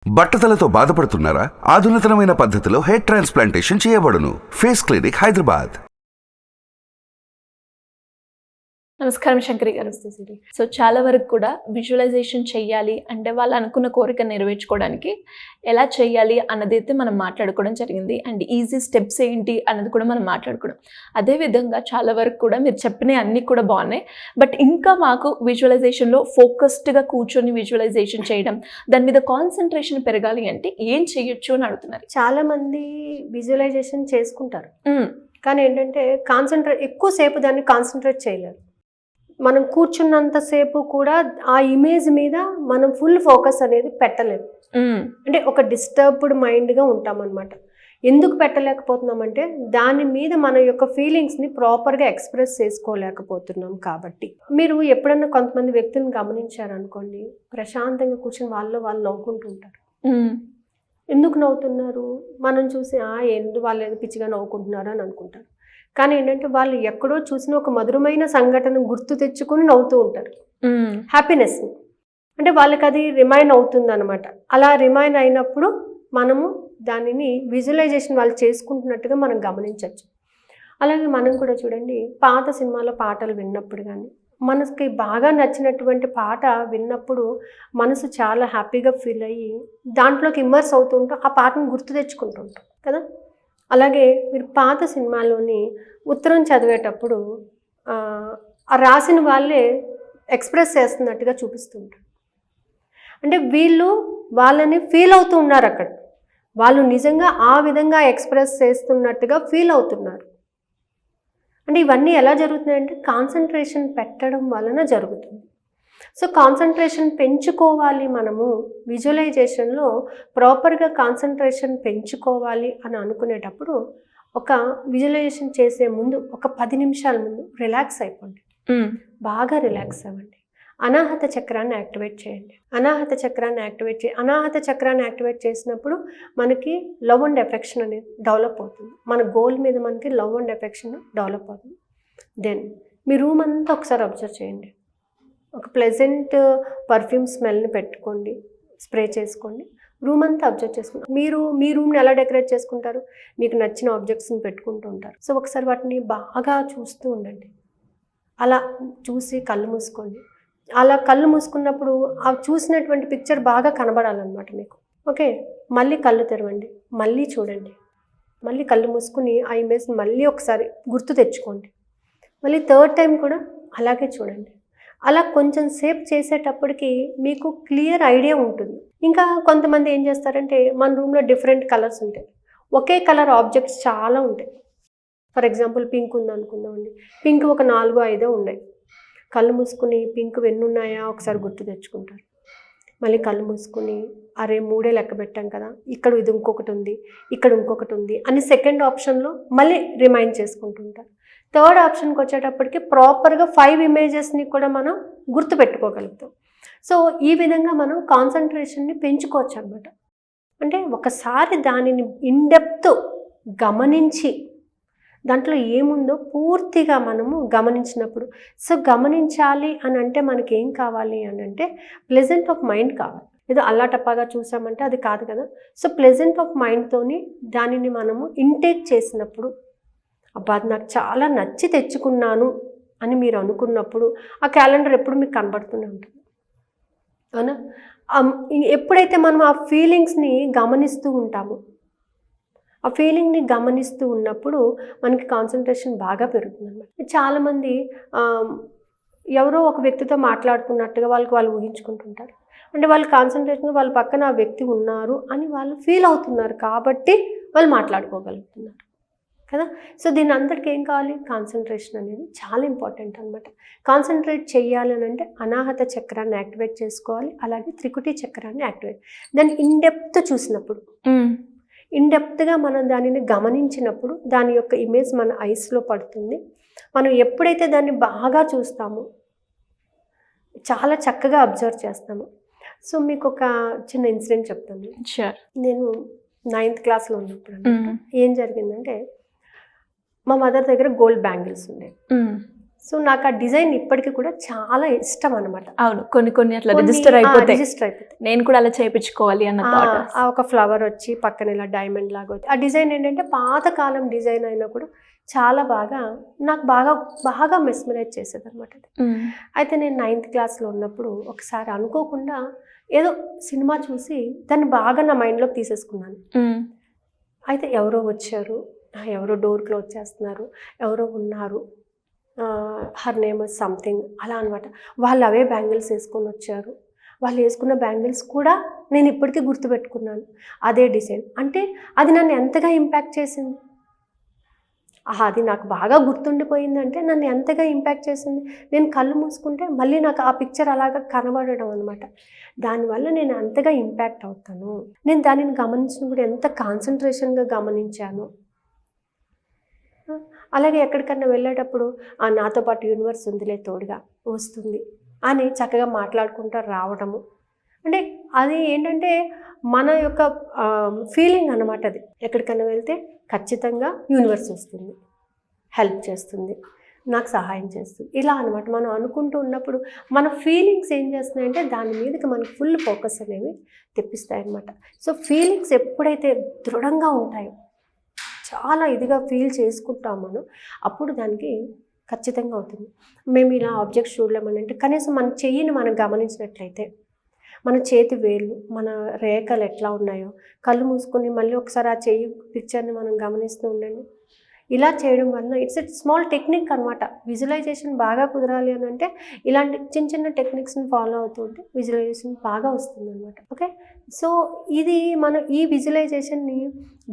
బట్టతలతో బాధపడుతున్నారా? ఆధునితనమైన పద్ధతిలో hair transplantation చేయబడును. Face clinic, Hyderabad. నమస్కారం శంకరి గారు. సో చాలా వరకు కూడా విజువలైజేషన్ చెయ్యాలి అంటే వాళ్ళు అనుకున్న కోరిక నెరవేర్చుకోవడానికి ఎలా చెయ్యాలి అన్నది అయితే మనం మాట్లాడుకోవడం జరిగింది. అండ్ ఈజీ స్టెప్స్ ఏంటి అన్నది కూడా మనం మాట్లాడుకోవడం. అదేవిధంగా చాలా వరకు కూడా మీరు చెప్పినవి అన్నీ కూడా బాగున్నాయి. బట్ ఇంకా మాకు విజువలైజేషన్లో ఫోకస్డ్గా కూర్చొని విజువలైజేషన్ చేయడం, దాని మీద కాన్సన్ట్రేషన్ పెరగాలి అంటే ఏం చేయొచ్చు అని అడుగుతున్నారు. చాలా మంది విజువలైజేషన్ చేసుకుంటారు, కానీ ఏంటంటే ఎక్కువసేపు దాన్ని కాన్సన్ట్రేట్ చేయలేరు. మనం కూర్చున్నంతసేపు కూడా ఆ ఇమేజ్ మీద మనం ఫుల్ ఫోకస్ అనేది పెట్టలేము. అంటే ఒక డిస్టర్బ్డ్ మైండ్గా ఉంటామన్నమాట. ఎందుకు పెట్టలేకపోతున్నామంటే దాని మీద మన యొక్క ఫీలింగ్స్ని ప్రాపర్గా ఎక్స్ప్రెస్ చేసుకోలేకపోతున్నాం కాబట్టి. మీరు ఎప్పుడన్నా కొంతమంది వ్యక్తులను గమనించారనుకోండి, ప్రశాంతంగా కూర్చొని వాళ్ళు నవ్వుకుంటుంటారు. ఎందుకు నవ్వుతున్నారు? మనం చూసి వాళ్ళు ఏదో పిచ్చిగా నవ్వుకుంటున్నారు అని అనుకుంటారు. కానీ ఏంటంటే వాళ్ళు ఎక్కడో చూసిన ఒక మధురమైన సంఘటన గుర్తు తెచ్చుకుని నవ్వుతూ ఉంటారు. హ్యాపీనెస్ అంటే వాళ్ళకి అది రిమైన్ అవుతుంది అనమాట. అలా రిమైన్ అయినప్పుడు మనము దానిని విజువలైజేషన్ వాళ్ళు చేసుకుంటున్నట్టుగా మనం గమనించవచ్చు. అలాగే మనం కూడా చూడండి, పాత సినిమాలో పాటలు విన్నప్పుడు కానీ, మనకి బాగా నచ్చినటువంటి పాట విన్నప్పుడు మనసు చాలా హ్యాపీగా ఫీల్ అయ్యి దాంట్లోకి ఇమ్మర్స్ అవుతూ ఉంటాం, ఆ పాటను గుర్తు తెచ్చుకుంటూ ఉంటాం కదా. అలాగే మీరు పాత సినిమాలోని ఉత్తరం చదివేటప్పుడు ఆ రాసిన వాళ్ళే ఎక్స్ప్రెస్ చేస్తున్నట్టుగా చూపిస్తుంటారు. అంటే వీళ్ళు వాళ్ళని ఫీల్ అవుతూ ఉన్నారు, అక్కడ వాళ్ళు నిజంగా ఆ విధంగా ఎక్స్ప్రెస్ చేస్తున్నట్టుగా ఫీల్ అవుతున్నారు. అంటే ఇవన్నీ ఎలా జరుగుతున్నాయంటే కాన్సన్ట్రేషన్ పెట్టడం వలన జరుగుతుంది. సో కాన్సన్ట్రేషన్ పెంచుకోవాలి, మనము విజువలైజేషన్లో ప్రాపర్గా కాన్సన్ట్రేషన్ పెంచుకోవాలి అని అనుకునేటప్పుడు ఒక విజువలైజేషన్ చేసే ముందు ఒక 10 నిమిషాల ముందు రిలాక్స్ అయిపోండి. బాగా రిలాక్స్ అవ్వండి. అనాహత చక్రాన్ని యాక్టివేట్ చేయండి. అనాహత చక్రాన్ని యాక్టివేట్ చేసినప్పుడు మనకి లవ్ అండ్ ఎఫెక్షన్ అనేది డెవలప్ అవుతుంది. మన గోల్ మీద మనకి లవ్ అండ్ ఎఫెక్షన్ డెవలప్ అవుతుంది. దెన్ మీ రూమ్ అంతా ఒకసారి అబ్జర్వ్ చేయండి. ఒక ప్లెజెంట్ పర్ఫ్యూమ్ స్మెల్ని పెట్టుకోండి, స్ప్రే చేసుకోండి, రూమ్ అంతా అబ్జర్వ్ చేసుకోండి. మీరు మీ రూమ్ని ఎలా డెకరేట్ చేసుకుంటారు? మీకు నచ్చిన ఆబ్జెక్ట్స్ని పెట్టుకుంటూ ఉంటారు. సో ఒకసారి వాటిని బాగా చూస్తూ ఉండండి. అలా చూసి కళ్ళు మూసుకోండి. అలా కళ్ళు మూసుకున్నప్పుడు ఆ చూసినటువంటి పిక్చర్ బాగా కనబడాలన్నమాట మీకు. ఓకే, మళ్ళీ కళ్ళు తెరవండి, మళ్ళీ చూడండి, మళ్ళీ కళ్ళు మూసుకుని ఆ ఇమేజ్ని మళ్ళీ ఒకసారి గుర్తు తెచ్చుకోండి. మళ్ళీ థర్డ్ టైం కూడా అలాగే చూడండి. అలా కొంచెం సేపు చేసేటప్పటికి మీకు క్లియర్ ఐడియా ఉంటుంది. ఇంకా కొంతమంది ఏం చేస్తారంటే, మన రూమ్లో డిఫరెంట్ కలర్స్ ఉంటాయి, ఒకే కలర్ ఆబ్జెక్ట్స్ చాలా ఉంటాయి. ఫర్ ఎగ్జాంపుల్ పింక్ ఉందనుకుందామండి, పింక్ ఒక 4-5 ఉన్నాయి. కళ్ళు మూసుకుని పింక్ ఎన్ని ఉన్నాయా ఒకసారి గుర్తు తెచ్చుకుంటారు. మళ్ళీ కళ్ళు మూసుకుని అరే 3 లెక్క పెట్టాం కదా, ఇక్కడ ఇది ఇంకొకటి ఉంది, ఇక్కడ ఇంకొకటి ఉంది అని సెకండ్ ఆప్షన్లో మళ్ళీ రిమైండ్ చేసుకుంటుంటారు. థర్డ్ ఆప్షన్కి వచ్చేటప్పటికి ప్రాపర్గా 5 ఇమేజెస్ని కూడా మనం గుర్తుపెట్టుకోగలుగుతాం. సో ఈ విధంగా మనం కాన్సన్ట్రేషన్ని పెంచుకోవచ్చు అన్నమాట. అంటే ఒకసారి దానిని ఇన్డెప్త్ గమనించి దాంట్లో ఏముందో పూర్తిగా మనము గమనించినప్పుడు, సో గమనించాలి అని అంటే మనకి ఏం కావాలి అని అంటే ప్లెజెంట్ ఆఫ్ మైండ్ కావాలి. ఏదో అల్లాటప్పాగా చూసామంటే అది కాదు కదా. సో ప్లెజెంట్ ఆఫ్ మైండ్తోని దానిని మనము ఇంటేక్ చేసినప్పుడు, అబ్బా అది నాకు చాలా నచ్చి తెచ్చుకున్నాను అని మీరు అనుకున్నప్పుడు ఆ క్యాలెండర్ ఎప్పుడు మీకు కనబడుతూనే ఉంటుంది, అవునా? ఎప్పుడైతే మనం ఆ ఫీలింగ్స్ని గమనిస్తూ ఉంటామో, ఆ ఫీలింగ్ని గమనిస్తూ ఉన్నప్పుడు మనకి కాన్సన్ట్రేషన్ బాగా పెరుగుతుంది అన్నమాట. చాలామంది ఎవరో ఒక వ్యక్తితో మాట్లాడుతున్నట్టుగా వాళ్ళు ఊహించుకుంటుంటారు. అంటే వాళ్ళు కాన్సన్ట్రేషన్ వాళ్ళ పక్కన ఆ వ్యక్తి ఉన్నారు అని వాళ్ళు ఫీల్ అవుతున్నారు కాబట్టి వాళ్ళు మాట్లాడుకోగలుగుతున్నారు కదా. సో దీని అందరికీ ఏం కావాలి? కాన్సన్ట్రేషన్ అనేది చాలా ఇంపార్టెంట్ అనమాట. కాన్సన్ట్రేట్ చేయాలి అని అంటే అనాహత చక్రాన్ని యాక్టివేట్ చేసుకోవాలి, అలాగే త్రికుటి చక్రాన్ని యాక్టివేట్. దాన్ని ఇన్డెప్త్ చూసినప్పుడు, ఇన్డెప్త్గా మనం దానిని గమనించినప్పుడు దాని యొక్క ఇమేజ్ మన ఐస్లో పడుతుంది. మనం ఎప్పుడైతే దాన్ని బాగా చూస్తామో, చాలా చక్కగా అబ్జర్వ్ చేస్తాము. సో మీకు ఒక చిన్న ఇన్సిడెంట్ చెప్తాను. నేను 9th క్లాస్లో ఉన్నప్పుడు ఏం జరిగిందంటే, మా మదర్ దగ్గర గోల్డ్ బ్యాంగిల్స్ ఉండేవి. సో నాకు ఆ డిజైన్ ఇప్పటికీ కూడా చాలా ఇష్టం అనమాట. అవును, కొన్ని అట్లా రిజిస్టర్ అయిపోతాయి. రిజిస్టర్ అయిపోతాయి. నేను కూడా అలా చేయించుకోవాలి అన్న థాట్. ఆ ఒక ఫ్లవర్ వచ్చి పక్కన ఇలా డైమండ్ లాగా వచ్చి ఆ డిజైన్ ఏంటంటే పాతకాలం డిజైన్ అయినా కూడా చాలా నాకు బాగా మెస్మరైజ్ చేసేది అనమాట. అయితే నేను 9th క్లాస్లో ఉన్నప్పుడు ఒకసారి అనుకోకుండా ఏదో సినిమా చూసి దాన్ని బాగా నా మైండ్లోకి తీసేసుకున్నాను. అయితే ఎవరో వచ్చారు, ఎవరో డోర్ క్లోజ్ చేస్తున్నారు, ఎవరో ఉన్నారు, హర్ నేమ్ సంథింగ్ అలా అనమాట. వాళ్ళు అవే బ్యాంగిల్స్ వేసుకొని వచ్చారు. వాళ్ళు వేసుకున్న బ్యాంగిల్స్ కూడా నేను ఇప్పటికీ గుర్తుపెట్టుకున్నాను. అదే డిజైన్ అంటే అది నన్ను ఎంతగా ఇంపాక్ట్ చేసింది. అది నాకు బాగా గుర్తుండిపోయిందంటే నన్ను ఎంతగా ఇంపాక్ట్ చేసింది. నేను కళ్ళు మూసుకుంటే మళ్ళీ నాకు ఆ పిక్చర్ అలాగా కనబడడం అనమాట. దానివల్ల నేను అంతగా ఇంపాక్ట్ అవుతాను. నేను దానిని గమనించినప్పుడు ఎంత కాన్సన్ట్రేషన్గా గమనించాను. అలాగే ఎక్కడికన్నా వెళ్ళేటప్పుడు నాతో పాటు యూనివర్స్ ఉందిలే తోడుగా వస్తుంది అని చక్కగా మాట్లాడుకుంటూ రావడము. అంటే అది ఏంటంటే మన యొక్క ఫీలింగ్ అన్నమాట. అది ఎక్కడికన్నా వెళ్తే ఖచ్చితంగా యూనివర్స్ వస్తుంది, హెల్ప్ చేస్తుంది, నాకు సహాయం చేస్తుంది, ఇలా అనమాట. మనం అనుకుంటూ ఉన్నప్పుడు మన ఫీలింగ్స్ ఏం చేస్తున్నాయంటే దాని మీదకి మనకు ఫుల్ ఫోకస్ అనేవి తెప్పిస్తాయి అన్నమాట. సో ఫీలింగ్స్ ఎప్పుడైతే దృఢంగా ఉంటాయో, చాలా ఇదిగా ఫీల్ చేసుకుంటాం మనం, అప్పుడు దానికి ఖచ్చితంగా అవుతుంది. మేము ఇలా ఆబ్జెక్ట్స్ చూడలేమనంటే కనీసం మన చెయ్యిని మనం గమనించినట్లయితే, మన చేతి వేళ్ళు, మన రేఖలు ఎట్లా ఉన్నాయో కళ్ళు మూసుకొని మళ్ళీ ఒకసారి ఆ చెయ్యి పిక్చర్ని మనం గమనిస్తూ ఉండండి. ఇలా చేయడం వలన ఇట్స్ ఎ స్మాల్ టెక్నిక్ అనమాట. విజువలైజేషన్ బాగా కుదరాలి అని అంటే ఇలాంటి చిన్న టెక్నిక్స్ని ఫాలో అవుతూ ఉంటే విజువలైజేషన్ బాగా వస్తుంది అనమాట. ఓకే, సో ఇది మనం ఈ విజువలైజేషన్ని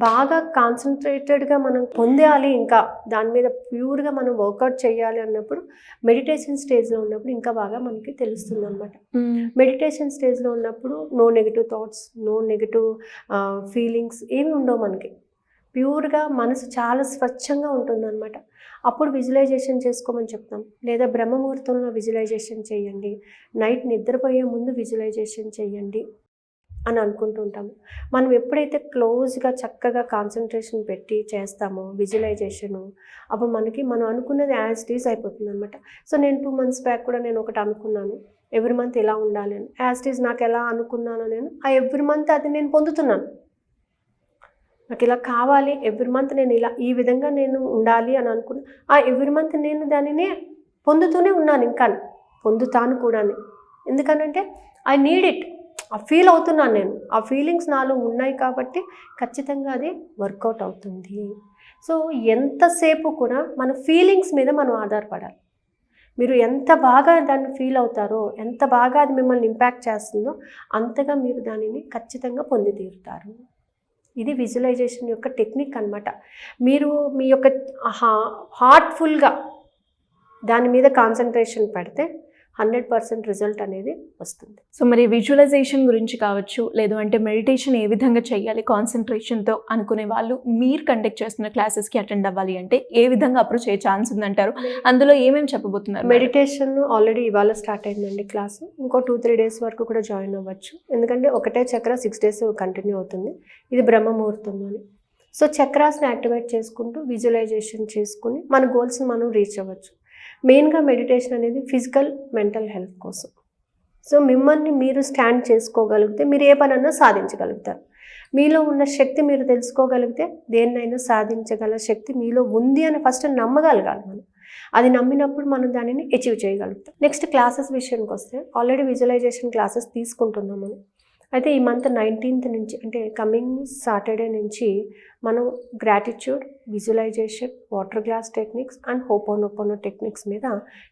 బాగా కాన్సన్ట్రేటెడ్గా మనం పొందాలి, ఇంకా దాని మీద ప్యూర్గా మనం వర్కౌట్ చేయాలి అన్నప్పుడు మెడిటేషన్ స్టేజ్లో ఉన్నప్పుడు ఇంకా బాగా మనకి తెలుస్తుంది అనమాట. మెడిటేషన్ స్టేజ్లో ఉన్నప్పుడు no negative thoughts, no negative feelings ఏమి ఉండవు మనకి. ప్యూర్గా మనసు చాలా స్వచ్ఛంగా ఉంటుందన్నమాట. అప్పుడు విజువలైజేషన్ చేసుకోమని చెప్తాం. లేదా బ్రహ్మముహూర్తంలో విజువలైజేషన్ చేయండి, నైట్ నిద్రపోయే ముందు విజువలైజేషన్ చేయండి అని అనుకుంటూ ఉంటాము. మనం ఎప్పుడైతే క్లోజ్గా చక్కగా కాన్సన్ట్రేషన్ పెట్టి చేస్తామో విజువలైజేషను, అప్పుడు మనం అనుకున్నది యాజ్ ఇట్ ఈజ్ అయిపోతుంది అనమాట. సో నేను 2 months బ్యాక్ కూడా నేను ఒకటి అనుకున్నాను, ఎవ్రీ మంత్ ఇలా ఉండాలి అని. యాజ్ ఇట్ ఈజ్ నాకు ఎలా అనుకున్నానో నేను ఆ ఎవ్రీ మంత్ అది నేను పొందుతున్నాను. నాకు ఇలా కావాలి, ఎవ్రీ మంత్ నేను ఇలా ఈ విధంగా నేను ఉండాలి అని అనుకున్నా. ఆ ఎవ్రీ మంత్ నేను దానిని పొందుతూనే ఉన్నాను, ఇంకా పొందుతాను కూడా. ఎందుకనంటే ఐ నీడ్ ఇట్, ఆ ఫీల్ అవుతున్నాను నేను. ఆ ఫీలింగ్స్ నాలో ఉన్నాయి కాబట్టి ఖచ్చితంగా అది వర్కౌట్ అవుతుంది. సో ఎంతసేపు కూడా మన ఫీలింగ్స్ మీద మనం ఆధారపడాలి. మీరు ఎంత బాగా దాన్ని ఫీల్ అవుతారో, ఎంత బాగా అది మిమ్మల్ని ఇంపాక్ట్ చేస్తుందో అంతగా మీరు దానిని ఖచ్చితంగా పొంది తీరుతారు. ఇది విజువలైజేషన్ యొక్క టెక్నిక్ అన్నమాట. మీరు మీ యొక్క హార్ట్ఫుల్గా దాని మీద కాన్సన్ట్రేషన్ పెడితే 100% రిజల్ట్ అనేది వస్తుంది. సో మరి విజువలైజేషన్ గురించి కావచ్చు, లేదు అంటే మెడిటేషన్ ఏ విధంగా చేయాలి కాన్సన్ట్రేషన్తో అనుకునే వాళ్ళు మీరు కండక్ట్ చేస్తున్న క్లాసెస్కి అటెండ్ అవ్వాలి అంటే ఏ విధంగా అప్రోచ్ అయ్యే ఛాన్స్ ఉందంటారు? అందులో ఏమేమి చెప్పబోతున్నారు? మెడిటేషన్ ఆల్రెడీ ఇవాళ స్టార్ట్ అయిందండి క్లాసు. ఇంకో 2-3 days వరకు కూడా జాయిన్ అవ్వచ్చు. ఎందుకంటే ఒకటే చక్ర 6 days కంటిన్యూ అవుతుంది. ఇది బ్రహ్మముహూర్తంలోని. సో చక్రాస్ని యాక్టివేట్ చేసుకుంటూ విజువలైజేషన్ చేసుకుని మన గోల్స్ని మనం రీచ్ అవ్వచ్చు. మెయిన్గా మెడిటేషన్ అనేది ఫిజికల్ మెంటల్ హెల్త్ కోసం. సో మిమ్మల్ని మీరు స్టాండ్ చేసుకోగలిగితే మీరు ఏ పనన్నా సాధించగలుగుతారు. మీలో ఉన్న శక్తి మీరు తెలుసుకోగలిగితే దేన్నైనా సాధించగల శక్తి మీలో ఉంది అని ఫస్ట్ నమ్మగలగాలి మనం. అది నమ్మినప్పుడు మనం దానిని అచీవ్ చేయగలుగుతాం. నెక్స్ట్ క్లాసెస్ విషయానికి వస్తే ఆల్రెడీ విజువలైజేషన్ క్లాసెస్ తీసుకుంటున్నాం మనం. అయితే ఈ మంత్ 19th నుంచి అంటే కమింగ్ సాటర్డే నుంచి మనం gratitude, visualization, water glass techniques and ho'oponopono techniques మీద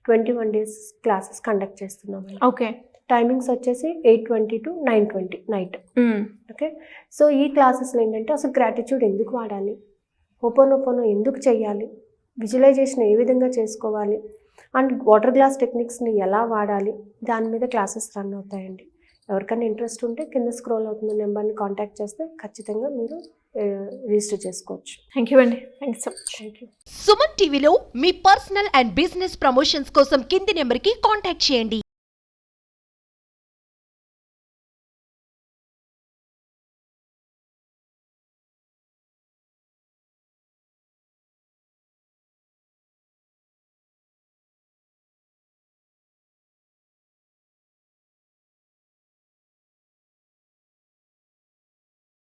21 days క్లాసెస్ కండక్ట్ చేస్తున్నాం. ఓకే, టైమింగ్స్ వచ్చేసి 8:20 to 9:20 నైట్. ఓకే, సో ఈ క్లాసెస్లో ఏంటంటే అసలు గ్రాటిట్యూడ్ ఎందుకు వాడాలి, హోపోనోపోనో ఎందుకు చేయాలి, విజువలైజేషన్ ఏ విధంగా చేసుకోవాలి అండ్ వాటర్ గ్లాస్ టెక్నిక్స్ని ఎలా వాడాలి, దాని మీద క్లాసెస్ రన్ అవుతాయండి. ఎవరికైనా ఇంట్రెస్ట్ ఉంటే కింద స్క్రోల్ అవుతున్న నెంబర్ని కాంటాక్ట్ చేస్తే ఖచ్చితంగా మీరు రిజిస్టర్ చేసుకోవచ్చు. థ్యాంక్ యూ అండి. Thank you so much. Thank you. Suman టీవీలో మీ పర్సనల్ అండ్ బిజినెస్ ప్రమోషన్స్ కోసం కింది నెంబర్కి కాంటాక్ట్ చేయండి.